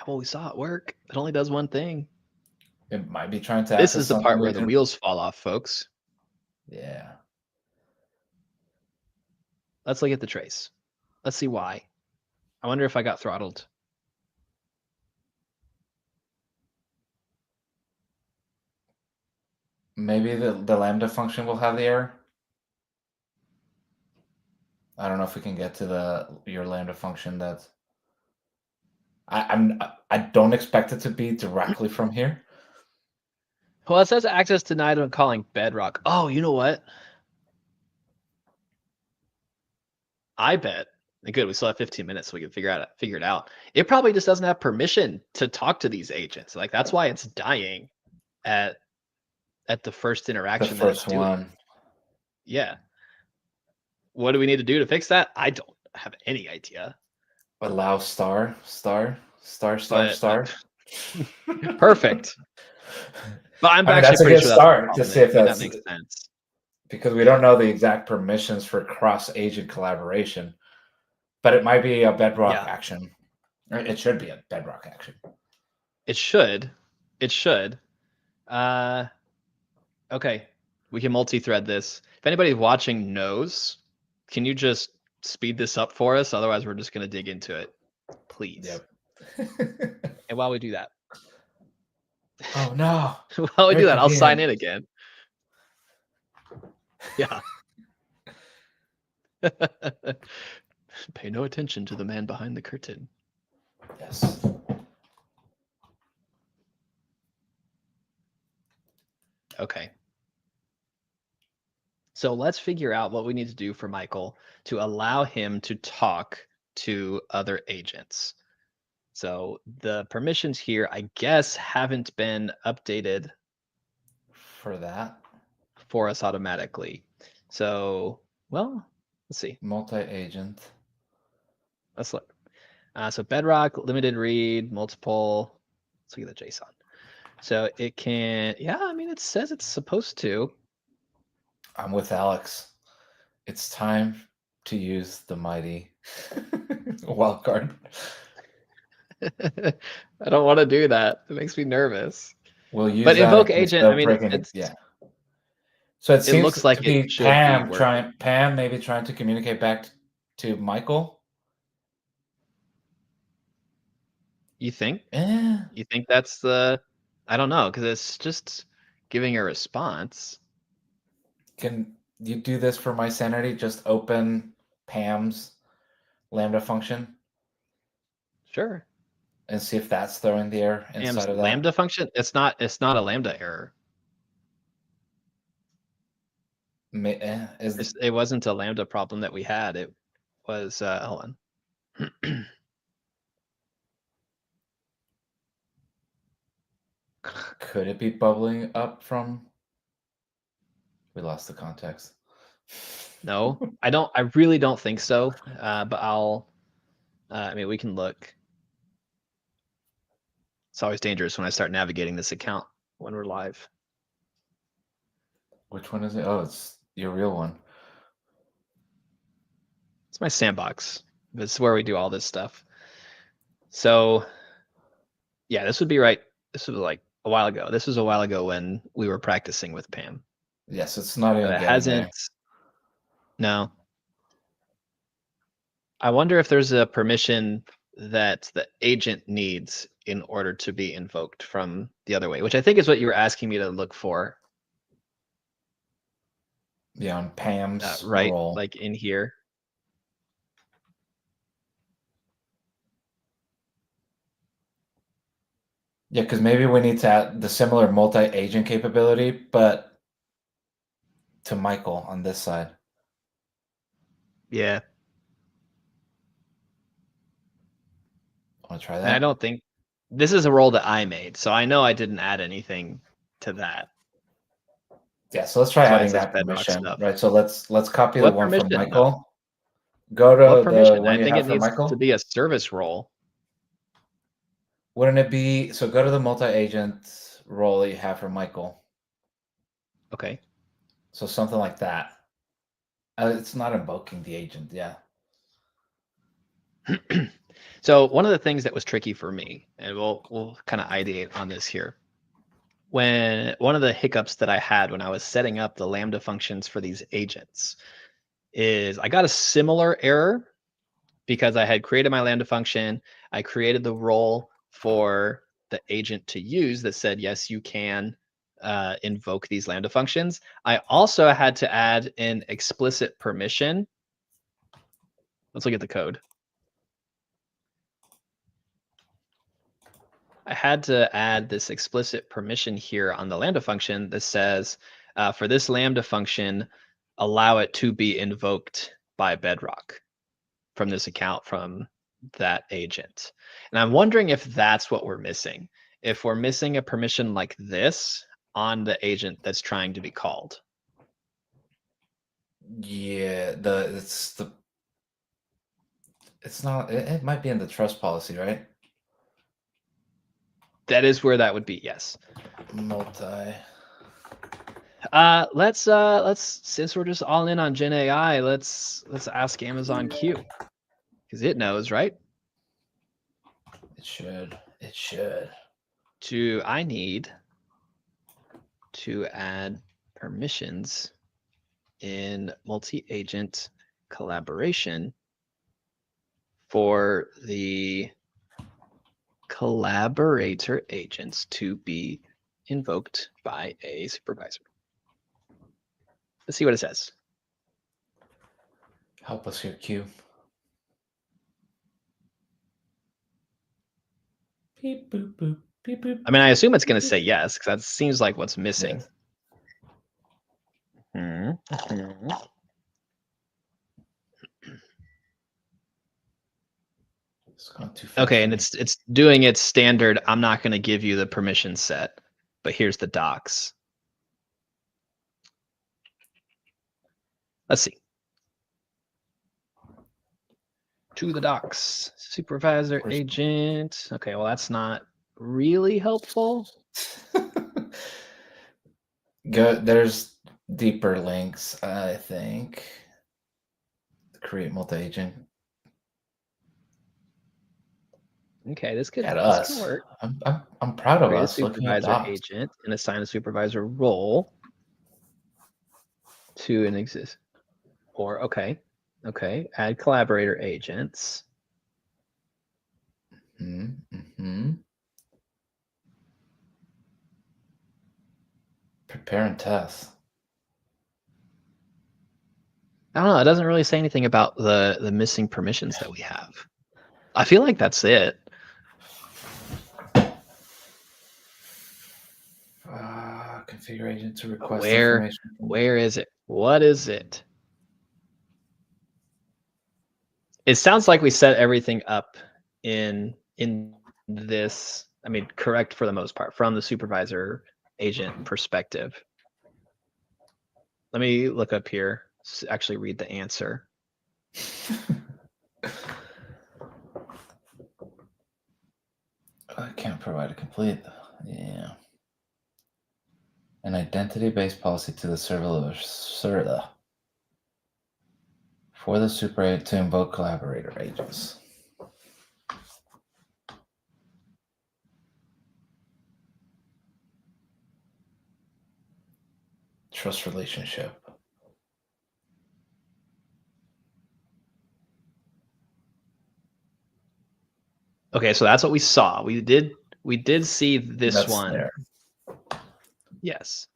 Well, we saw it work. It only does one thing. It might be trying to. This is the part where the wheels fall off, folks. Yeah. Let's look at the trace. Let's see why. I wonder if I got throttled. Maybe the Lambda function will have the error. I don't know if we can get to your Lambda function. That's. I don't expect it to be directly from here. Well, it says access denied when calling Bedrock. Oh, you know what? I bet. Good, we still have 15 minutes so we can figure it out. It probably just doesn't have permission to talk to these agents. Like that's why it's dying at the first interaction. The first one. Yeah. What do we need to do to fix that? I don't have any idea. Allow star. Perfect. But I'm actually that's a pretty good sure start to see if that makes sense. Because we don't know the exact permissions for cross-agent collaboration, but it might be a Bedrock action. It should be a Bedrock action. It should. It should. Okay. We can multi-thread this. If anybody watching knows, can you just speed this up for us? Otherwise, we're just going to dig into it. Please. Yep. And while we do that. Oh, no. While we do that, I'll sign in again. Yeah. Pay no attention to the man behind the curtain. Yes. Okay. So let's figure out what we need to do for Michael to allow him to talk to other agents. So the permissions here, I guess, haven't been updated For that, for us automatically. So, well, let's see. multi-agent. Let's look. So Bedrock, limited read, multiple. Let's look at the JSON. So it can, yeah, I mean, it says it's supposed to. I'm with Alex. It's time to use the mighty wildcard. I don't want to do that. It makes me nervous. We'll use But that invoke instead agent, I of mean, breaking it. it's Yeah. So it seems looks like to it be should be Pam working. Pam maybe trying to communicate back to Michael. You think? Eh, You think that's the? I don't know, because it's just giving a response. can you do this for my sanity? Just open Pam's Lambda function Sure. and see if that's throwing the error Pam's inside of that. lambda function. It's not a lambda error. It wasn't a lambda problem that we had. It was hold on. Could it be bubbling up from? We lost the context. No, I don't. I really don't think so. But I'll. I mean, we can look. It's always dangerous when I start navigating this account when we're live. Which one is it? Oh, it's your real one. It's my sandbox. This is where we do all this stuff. So, yeah, this would be right. This was like a while ago. This was a while ago when we were practicing with Pam. Yes, it's not even But it getting hasn't. there. No. I wonder if there's a permission that the agent needs in order to be invoked from the other way, which I think is what you were asking me to look for, Yeah, on Pam's right? role. Like in here. Yeah, because maybe we need to add the similar multi-agent capability, but to Michael on this side. Yeah. Want to try And I that? don't think this is a role that I made, so I know I didn't add anything to that. Yeah, so let's try That's why it adding says that Bedrock permission, stuff. right? So let's copy the What one from permission, though? Michael. Go What to the permission? one I you think have it for needs Michael. to be a service role. Wouldn't it be, so go to the multi-agent role that you have for Michael. Okay. So something like that. It's not invoking the agent, yeah. So one of the things that was tricky for me, and we'll kind of ideate on this here. When one of the hiccups that I had when I was setting up the Lambda functions for these agents is I got a similar error because I had created my Lambda function. I created the role for the agent to use that said, yes, you can invoke these Lambda functions. I also had to add an explicit permission. Let's look at the code. I had to add this explicit permission here on the Lambda function that says, for this Lambda function, allow it to be invoked by Bedrock from this account from that agent. And I'm wondering if that's what we're missing. If we're missing a permission like this on the agent that's trying to be called. Yeah, it's not, it might be in the trust policy, right? That is where that would be, yes. Multi. Let's since we're just all in on Gen AI, let's ask Amazon Q. Because it knows, right? It should. It should. I need to add permissions in multi-agent collaboration for the collaborator agents to be invoked by a supervisor. Let's see what it says. Help us here, Q. Beep, boop, boop, beep, boop. I mean, I assume it's going to say yes, because that seems like what's missing. Yes. gone too fast Okay, for and me. it's doing its standard. I'm not going to give you the permission set, but here's the docs. Let's see. To the docs, supervisor, Where's- agent. Okay, well, that's not really helpful. There's deeper links, I think. Create multi-agent. Okay, this could At this us. could work. I'm proud of Create a us looking at supervisor docs. agent and assign a supervisor role to an exist. Or okay, add collaborator agents. Mm-hmm. Prepare and test. I don't know. It doesn't really say anything about the missing permissions that we have. I feel like that's it. Configure agent to request Where information. where is it? What is it? It sounds like we set everything up in this. I mean, correct for the most part from the supervisor agent perspective. Let me look up here. Actually, read the answer. I can't provide a complete. Yeah. An identity-based policy to the server for the super to invoke collaborator agents. Trust relationship. Okay, so that's what we saw. We did see this That's one. there. Yes.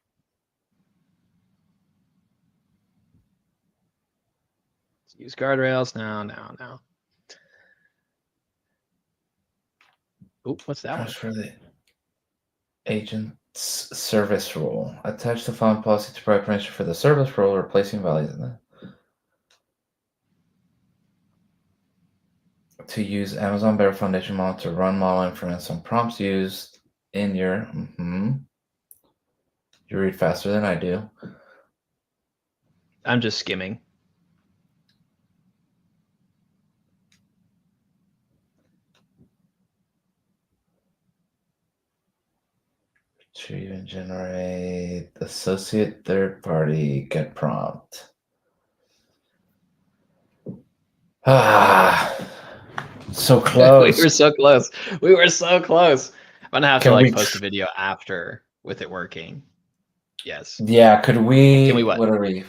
Let's use guardrails now. Oh, what's that one? For the agent's service role. Attach the following policy to provide permission for the service role, replacing values in the to use Amazon Bearer Foundation model to run model inference on prompts used in your. You read faster than I do. I'm just skimming. Retrieve and generate associate third party get prompt. So close. We were so close. We were so close. I'm gonna have Can to we post a video after with it working. Yes. Yeah, could we? Can we what? What are we?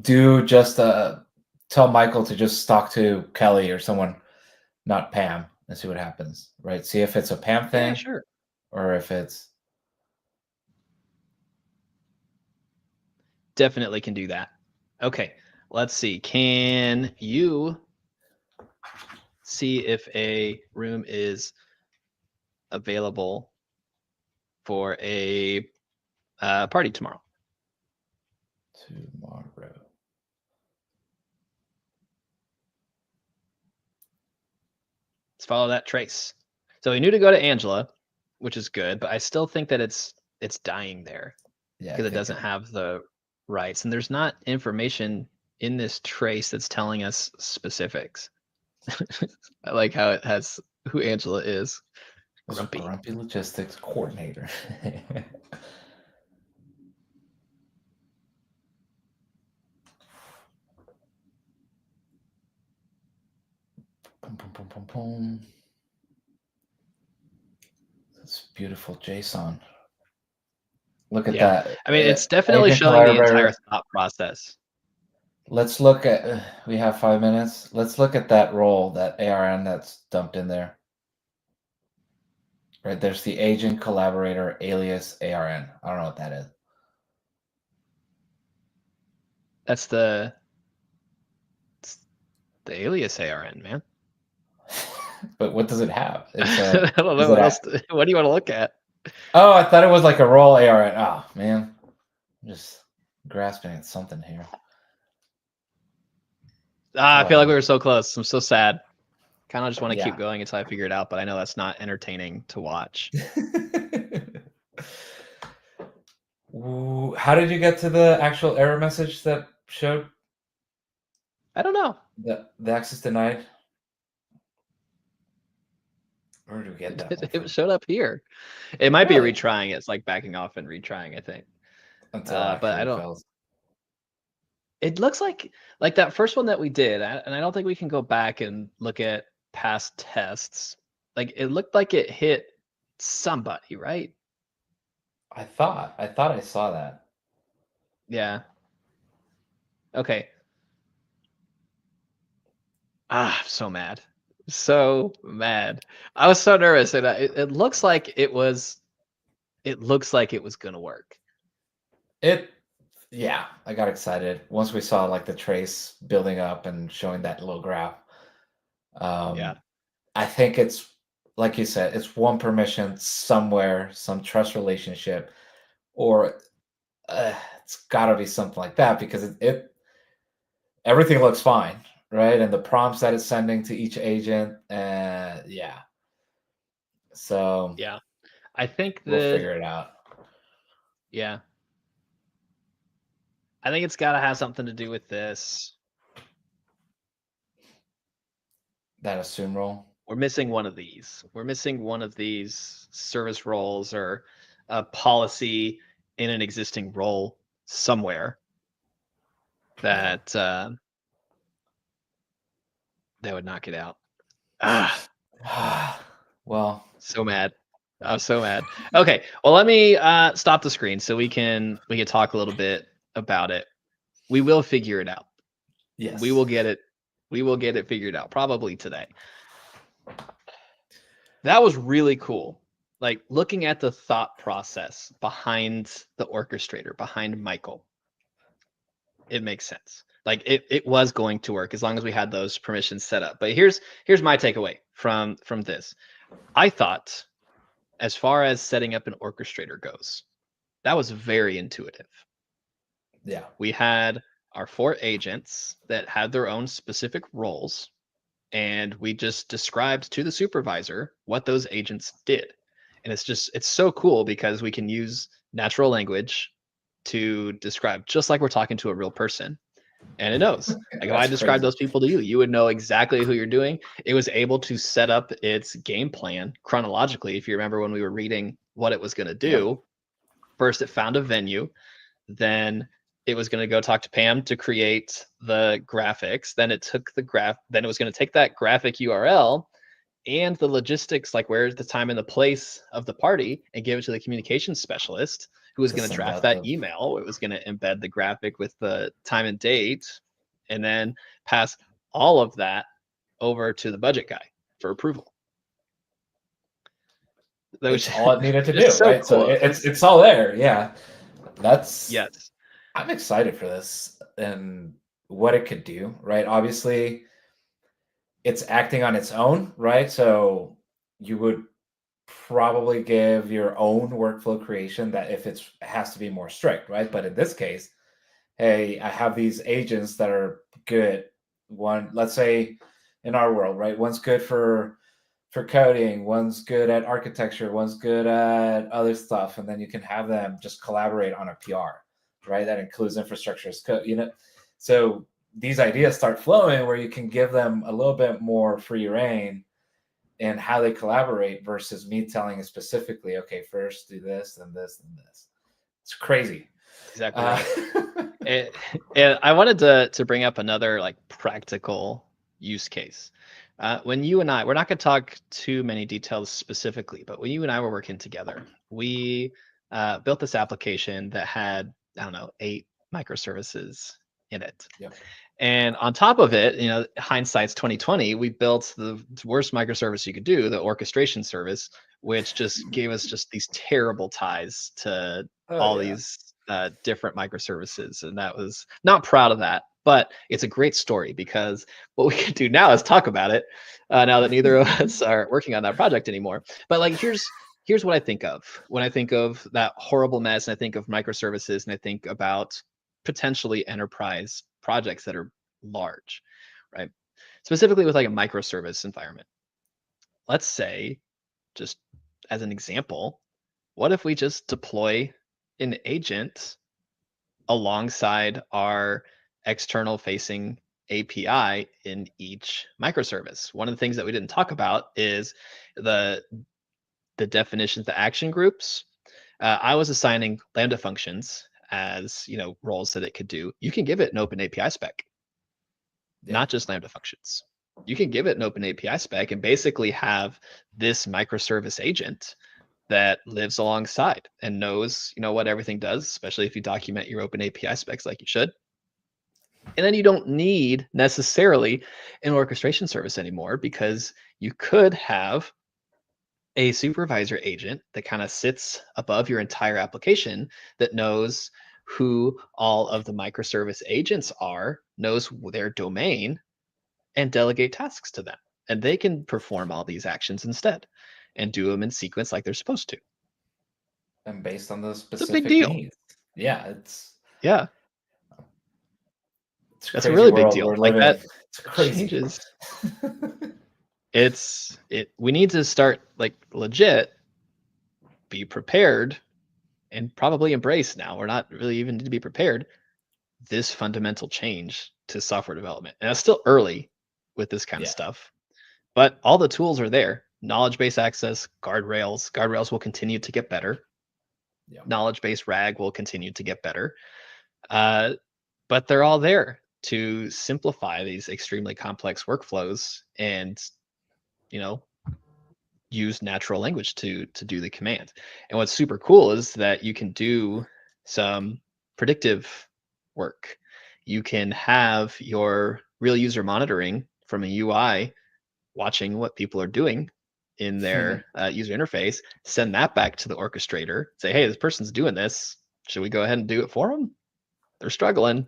Do just tell Michael to just talk to Kelly or someone, not Pam, and see what happens. Right? See if it's a Pam thing, Yeah, sure. or if it's Definitely can do that. Okay, let's see. Can you see if a room is available for a party tomorrow? tomorrow. Let's follow that trace. So we knew to go to Angela, which is good, but I still think that it's dying there Yeah, because it doesn't have the rights, and there's not information in this trace that's telling us specifics. I like how it has who Angela is. Grumpy. Grumpy logistics coordinator. Boom, boom, boom, boom, boom. That's beautiful JSON. Look at that. I mean, it's definitely Agent showing the entire collaborator. thought process. Let's look at. We have 5 minutes. Let's look at that role, that ARN that's dumped in there. Right there's the agent collaborator alias ARN. I don't know what that is. That's the alias ARN, man. But what does it have? I don't know what else. What do you want to look at? Oh, I thought it was like a role ARN. Oh man, I'm just grasping at something here. I feel like we Uh, were so close. I'm so sad. Kind of just want to keep yeah. going until I figure it out, but I know that's not entertaining to watch. Ooh, how did you get to the actual error message that showed I don't know. the access denied? Where did we get that one It from? showed up here. It might be Really? retrying. It's like backing off and retrying, I think. Until But I actually don't. fails. It looks like that first one that we did, and I don't think we can go back and look at past tests. Like it looked like it hit somebody, right? I thought I saw that. Yeah. Okay. I'm so mad. So mad. I was so nervous, and it looks like it was. It looks like it was gonna work. It Yeah, I got excited once we saw like the trace building up and showing that little graph. Yeah. Um, I think it's like you said, it's one permission somewhere, some trust relationship, or it's got to be something like that because it everything looks fine, right? And the prompts that it's sending to each agent, yeah. So Yeah. I think we'll figure it out. yeah. I think it's got to have something to do with this. That assume role. We're missing one of these. We're missing one of these service roles or a policy in an existing role somewhere Yeah. that that would knock it out. Ah, Well, so mad. I'm so mad. Okay, well let me stop the screen so we can talk a little bit about it. We will figure it out. yes. We will get it. We will get it figured out probably today. That was really cool. Like looking at the thought process behind the orchestrator, behind Michael, it makes sense. Like it was going to work as long as we had those permissions set up. But here's my takeaway from this. I thought, as far as setting up an orchestrator goes, that was very intuitive. Yeah. We had our 4 agents that had their own specific roles, and we just described to the supervisor what those agents did. And it's so cool because we can use natural language to describe just like we're talking to a real person, and it knows. Like if I That's describe crazy. those people to you, you would know exactly who you're doing. It was able to set up its game plan chronologically. If you remember when we were reading what it was going to Yep. do, first it found a venue, then it was going to go talk to Pam to create the graphics. Then it took then it was going to take that graphic URL and the logistics, like where's the time and the place of the party, and give it to the communications specialist who was To going to send draft out that the email. It was going to embed the graphic with the time and date, and then pass all of that over to the budget guy for approval. it's all it needed to do, Just so right? So cool. it's all there. Yeah. That's Yes. I'm excited for this and what it could do, right? Obviously, it's acting on its own, right? So you would probably give your own workflow creation that if it has to be more strict, right? But in this case, hey, I have these agents that are good. One, let's say in our world, right? One's good for coding, one's good at architecture, one's good at other stuff, and then you can have them just collaborate on a PR, right? That includes infrastructure as code, So these ideas start flowing where you can give them a little bit more free reign in how they collaborate versus me telling you specifically, okay, first do this, then this, then this. It's crazy. Exactly right. And I wanted to bring up another like practical use case. When you and I, we're not going to talk too many details specifically, but when you and I were working together, we built this application that had, I don't know, 8 microservices in it. Yep. And on top of it, hindsight's 2020, we built the worst microservice you could do, the orchestration service, which just gave us just these terrible ties to all Yeah. these different microservices. And that was not proud of that, but it's a great story because what we can do now is talk about it now that neither of us are working on that project anymore. But like, here's what I think of when I think of that horrible mess, and I think of microservices, and I think about potentially enterprise projects that are large. right? Specifically with like a microservice environment. Let's say, just as an example, what if we just deploy an agent alongside our external facing API in each microservice? One of the things that we didn't talk about is the definitions, the action groups. I was assigning Lambda functions as roles that it could do. You can give it an open API spec, not just Lambda functions. You can give it an open API spec and basically have this microservice agent that lives alongside and knows, what everything does, especially if you document your open API specs like you should. And then you don't need necessarily an orchestration service anymore, because you could have a supervisor agent that kind of sits above your entire application that knows who all of the microservice agents are, knows their domain, and delegate tasks to them. And they can perform all these actions instead and do them in sequence like they're supposed to. And based on the It's a big specific deal. needs. Yeah, it's Yeah. It's a That's a crazy really big world deal. we're Like living. that It's crazy. changes. We need to start like legit be prepared and probably embrace now. We're not really even need to be prepared. This fundamental change to software development. And it's still early with this kind of stuff, but all the tools are there. Knowledge base access, guardrails. Guardrails will continue to get better. Yeah. Knowledge base RAG will continue to get better. But they're all there to simplify these extremely complex workflows and, use natural language to do the command. And what's super cool is that you can do some predictive work. You can have your real user monitoring from a UI watching what people are doing in their user interface, send that back to the orchestrator, say, hey, this person's doing this. Should we go ahead and do it for them? They're struggling.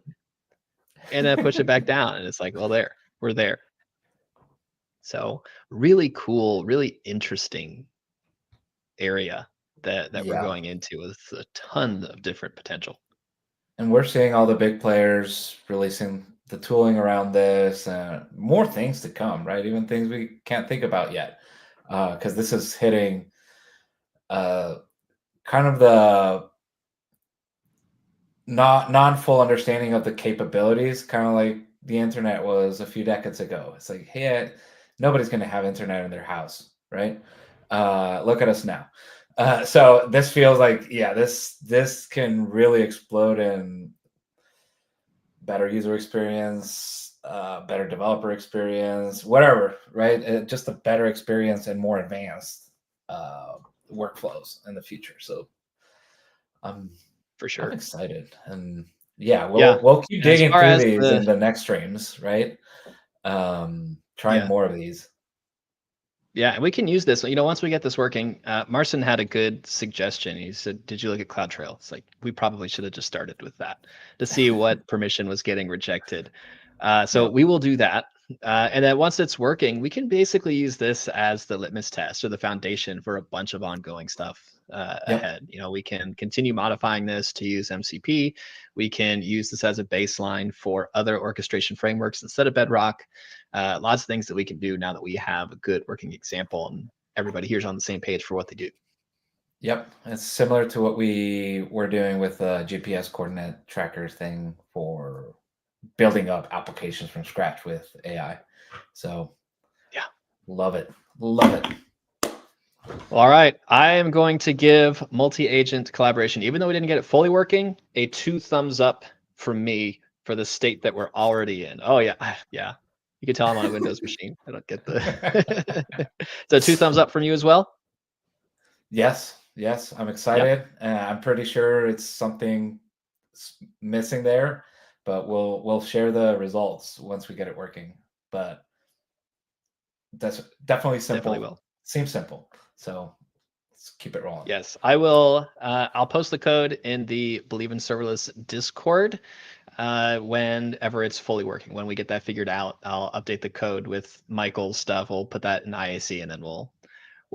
And then push it back down. And it's like, well, we're there. So really cool, really interesting area that we're going into with a ton of different potential. And we're seeing all the big players releasing the tooling around this, and more things to come, right? Even things we can't think about yet, because this is hitting kind of the non-full understanding of the capabilities, kind of like the internet was a few decades ago. It's like, hey, nobody's going to have internet in their house, right? Look at us now. So this feels like, this can really explode in better user experience, better developer experience, whatever, right? Just a better experience and more advanced workflows in the future. So for sure, I'm excited, and we'll keep digging through these in the next streams, right? Trying more of these. Yeah, and we can use this. Once we get this working, Marcin had a good suggestion. He said, "Did you look at CloudTrail?" It's like we probably should have just started with that to see what permission was getting rejected. So we will do that, and then once it's working, we can basically use this as the litmus test or the foundation for a bunch of ongoing stuff ahead. We can continue modifying this to use MCP. We can use this as a baseline for other orchestration frameworks instead of Bedrock. Lots of things that we can do now that we have a good working example and everybody here's on the same page for what they do. Yep, it's similar to what we were doing with the GPS coordinate tracker thing for building up applications from scratch with AI. So yeah, love it. All right, I am going to give multi-agent collaboration, even though we didn't get it fully working, a 2 thumbs up from me for the state that we're already in. Oh yeah. You can tell I'm on a Windows machine. I don't get the so 2 thumbs up from you as well. Yes, I'm excited. I'm pretty sure it's something missing there, but we'll share the results once we get it working. But that's definitely simple. Definitely will. Seems simple. So let's keep it rolling. Yes, I will. I'll post the code in the Believe in Serverless Discord whenever it's fully working. When we get that figured out, I'll update the code with Michael's stuff. We'll put that in IAC and then we'll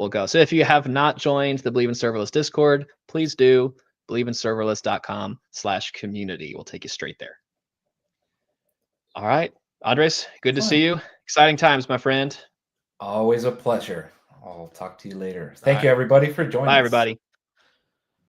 go. So if you have not joined the Believe in Serverless Discord, please do. BelieveInServerless.com/community will take you straight there. All right. Andres, good to see Fine. you. Exciting times, my friend. Always a pleasure. I'll talk to you later. All Thank you, right. everybody, for Bye, joining us. everybody.